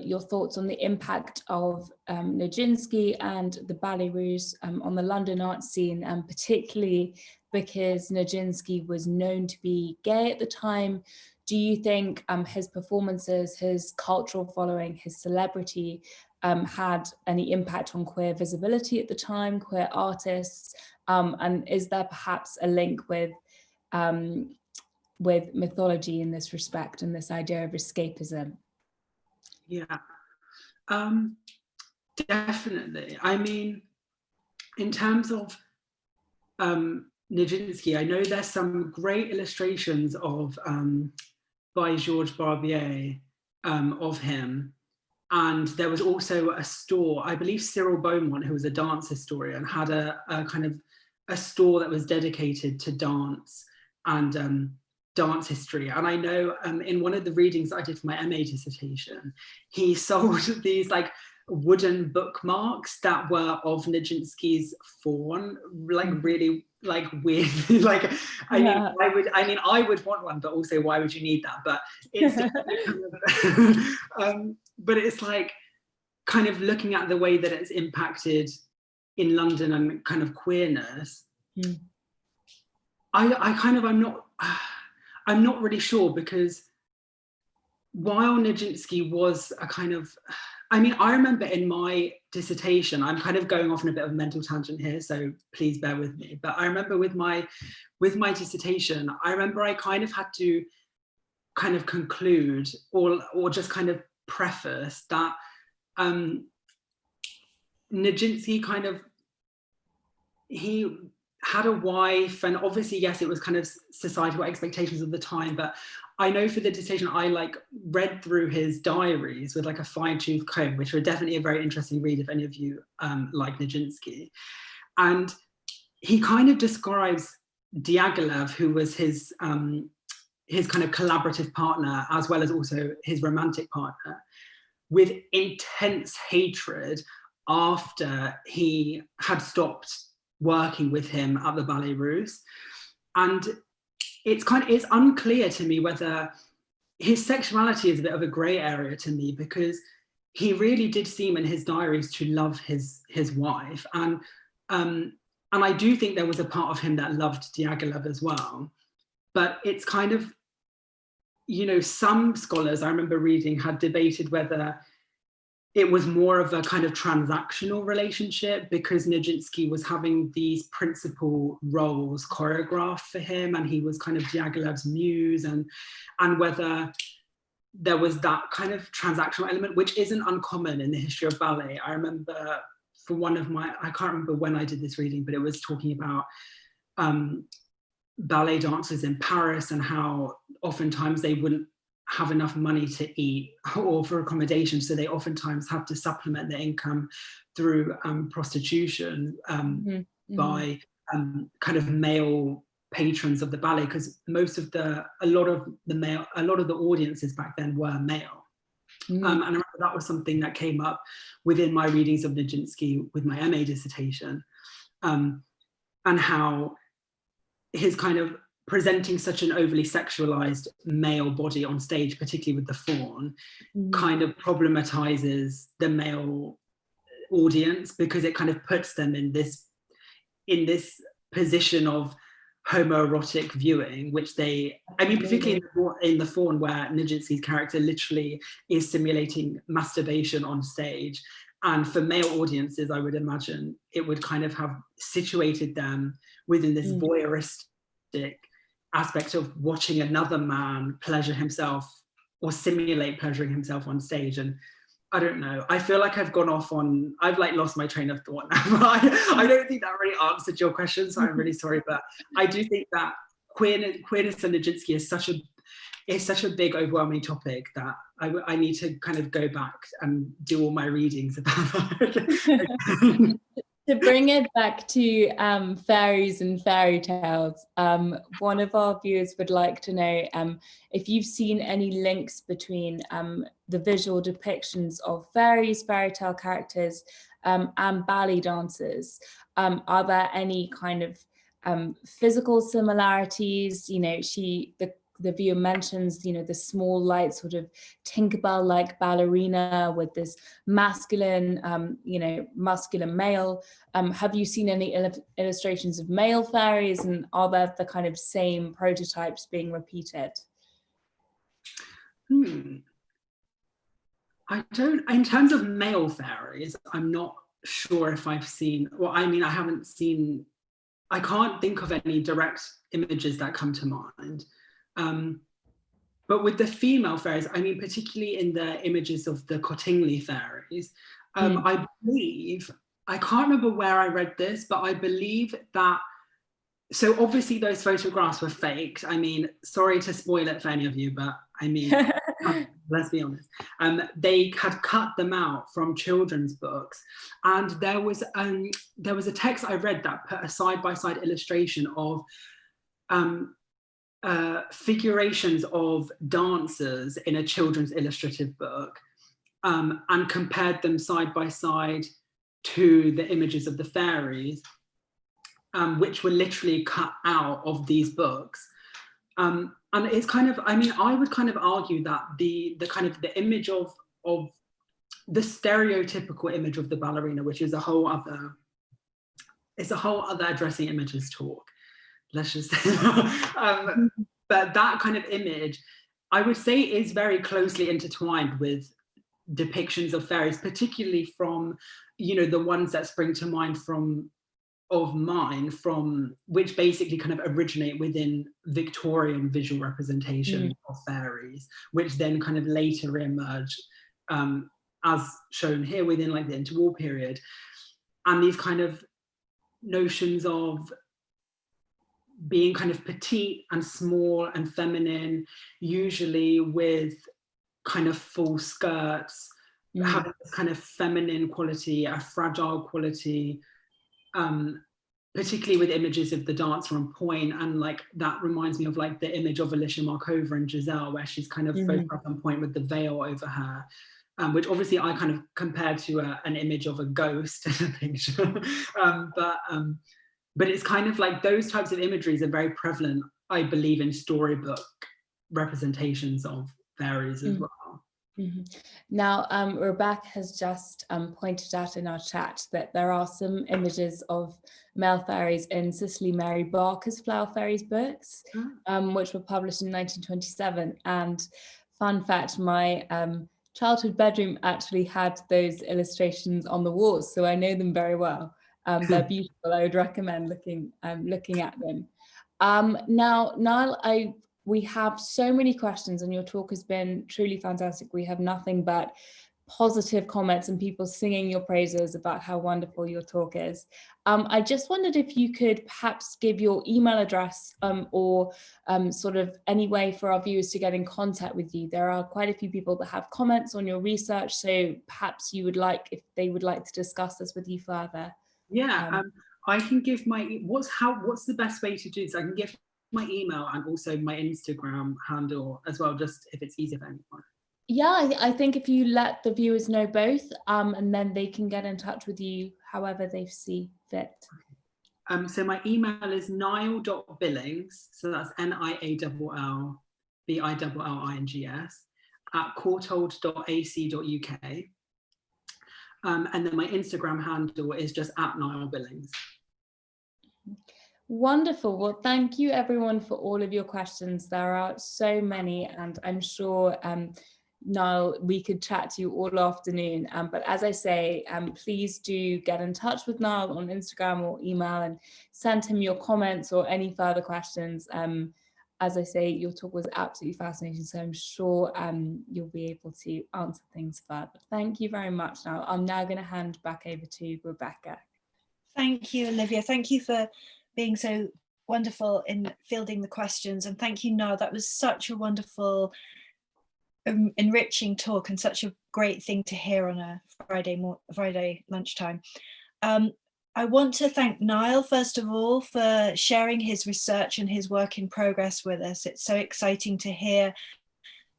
your thoughts on the impact of Nijinsky and the Ballet Russes on the London art scene, particularly because Nijinsky was known to be gay at the time. Do you think his performances, his cultural following, his celebrity had any impact on queer visibility at the time, queer artists? And is there perhaps a link with mythology in this respect and this idea of escapism? Yeah, definitely. I mean, in terms of Nijinsky, I know there's some great illustrations of by Georges Barbier of him, and there was also a store, I believe Cyril Beaumont, who was a dance historian, had a kind of a store that was dedicated to dance and dance history. And I know in one of the readings I did for my MA dissertation, he sold these like wooden bookmarks that were of Nijinsky's faun, like really like weird, like I mean I would want one, but also why would you need that? But it's but it's like kind of looking at the way that it's impacted in London and kind of queerness. I'm not really sure, because while Nijinsky was a kind of, I mean, I remember in my dissertation, I'm kind of going off on a bit of a mental tangent here, so please bear with me. But I remember with my dissertation, I remember I kind of had to kind of conclude or just kind of preface that Nijinsky kind of, had a wife, and obviously, yes, it was kind of societal expectations of the time, but I know for the dissertation, I like read through his diaries with like a fine-tooth comb, which were definitely a very interesting read if any of you like Nijinsky. And he kind of describes Diaghilev, who was his kind of collaborative partner, as well as also his romantic partner, with intense hatred after he had stopped working with him at the Ballet Russes. And it's unclear to me whether his sexuality is a bit of a grey area to me, because he really did seem in his diaries to love his wife. And I do think there was a part of him that loved Diaghilev as well. But it's kind of, you know, some scholars I remember reading had debated whether it was more of a kind of transactional relationship, because Nijinsky was having these principal roles choreographed for him, and he was kind of Diaghilev's muse, and whether there was that kind of transactional element, which isn't uncommon in the history of ballet. I remember for one of my, I can't remember when I did this reading, but it was talking about ballet dancers in Paris and how oftentimes they wouldn't have enough money to eat or for accommodation, so they oftentimes have to supplement their income through prostitution by kind of male patrons of the ballet, because a lot of the audiences back then were male. And I remember that was something that came up within my readings of Nijinsky with my MA dissertation, and how his kind of presenting such an overly sexualized male body on stage, particularly with the faun, kind of problematizes the male audience, because it kind of puts them in this position of homoerotic viewing, which particularly in the faun, where Nijinsky's character literally is simulating masturbation on stage. And for male audiences, I would imagine it would kind of have situated them within this voyeuristic aspect of watching another man pleasure himself or simulate pleasuring himself on stage. And I don't know, I feel like I've like lost my train of thought now. I don't think that really answered your question, so I'm really sorry, but I do think that queerness and Nijinsky is such a big, overwhelming topic that I need to kind of go back and do all my readings about that. To bring it back to fairies and fairy tales, one of our viewers would like to know if you've seen any links between the visual depictions of fairies, fairy tale characters, and ballet dancers. Are there any kind of physical similarities? You know, the viewer mentions, you know, the small, light sort of Tinkerbell-like ballerina with this masculine, muscular male. Have you seen any illustrations of male fairies, and are there the kind of same prototypes being repeated? I don't, in terms of male fairies, I'm not sure if I've seen, well, I mean, I can't think of any direct images that come to mind. But with the female fairies, I mean, particularly in the images of the Cottingley fairies, I believe, I can't remember where I read this, but I believe that, so obviously those photographs were faked. I mean, sorry to spoil it for any of you, but I mean, let's be honest. They had cut them out from children's books, and there was a text I read that put a side-by-side illustration of figurations of dancers in a children's illustrative book, and compared them side by side to the images of the fairies, which were literally cut out of these books. And it's kind of, I mean, I would kind of argue that the kind of the image of the stereotypical image of the ballerina, which is a whole other addressing images talk, let's just say. But that kind of image, I would say, is very closely intertwined with depictions of fairies, particularly from, you know, the ones that spring to mind from which basically kind of originate within Victorian visual representation of fairies, which then kind of later emerge, as shown here within like the interwar period. And these kind of notions of being kind of petite and small and feminine, usually with kind of full skirts, having this kind of feminine quality, a fragile quality, particularly with images of the dancer on point. And like that reminds me of like the image of Alicia Markova in Giselle, where she's kind of photographed on point with the veil over her, which obviously I kind of compared to an image of a ghost in a picture. But it's kind of like those types of imageries are very prevalent, I believe, in storybook representations of fairies as well. Now, Rebecca has just pointed out in our chat that there are some images of male fairies in Cicely Mary Barker's Flower Fairies books, which were published in 1927. And fun fact, my childhood bedroom actually had those illustrations on the walls, so I know them very well. They're beautiful. I would recommend looking at them. Now, Niall, we have so many questions and your talk has been truly fantastic. We have nothing but positive comments and people singing your praises about how wonderful your talk is. I just wondered if you could perhaps give your email address or sort of any way for our viewers to get in contact with you. There are quite a few people that have comments on your research, so perhaps you would like, if they would like to discuss this with you further. Yeah, I can give my, what's the best way to do this? I can give my email and also my Instagram handle as well, just if it's easier for anyone. Yeah, I think if you let the viewers know both, and then they can get in touch with you however they see fit. So my email is niall.billings, so that's NIALL BILLINGS at courtauld.ac.uk. And then my Instagram handle is just at Niall Billings. Wonderful. Well, thank you everyone for all of your questions. There are so many, and I'm sure Niall, we could chat to you all afternoon. But as I say, please do get in touch with Niall on Instagram or email and send him your comments or any further questions. As I say, your talk was absolutely fascinating, so I'm sure you'll be able to answer things further. Thank you very much. Now, I'm now going to hand back over to Rebecca. Thank you, Olivia. Thank you for being so wonderful in fielding the questions, and thank you, Niall. That was such a wonderful, enriching talk and such a great thing to hear on a Friday lunchtime. I want to thank Niall, first of all, for sharing his research and his work in progress with us. It's so exciting to hear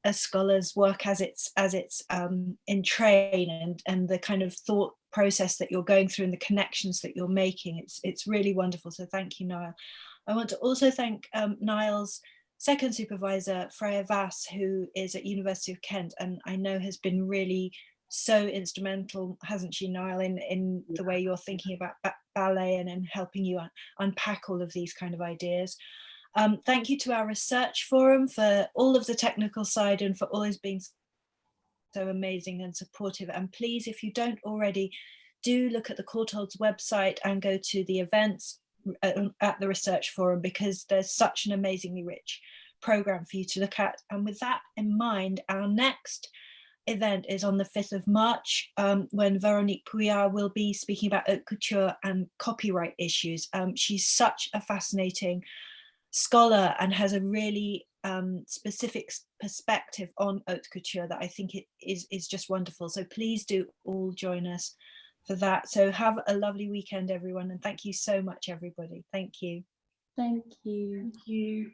a scholar's work as it's in train, and the kind of thought process that you're going through and the connections that you're making. It's really wonderful. So thank you, Niall. I want to also thank Niall's second supervisor, Freya Vass, who is at University of Kent, and I know has been really so instrumental, hasn't she, Niall, in the way you're thinking about ballet and in helping you unpack all of these kind of ideas. Thank you to our research forum for all of the technical side and for always being so amazing and supportive. And please, if you don't already, do look at the Courtauld's website and go to the events at the research forum, because there's such an amazingly rich program for you to look at. And with that in mind, our next event is on the 5th of March, when Veronique Pouillard will be speaking about haute couture and copyright issues. She's such a fascinating scholar and has a really specific perspective on haute couture that I think it is just wonderful. So please do all join us for that. So have a lovely weekend, everyone, and thank you so much, everybody. Thank you. Thank you. Thank you.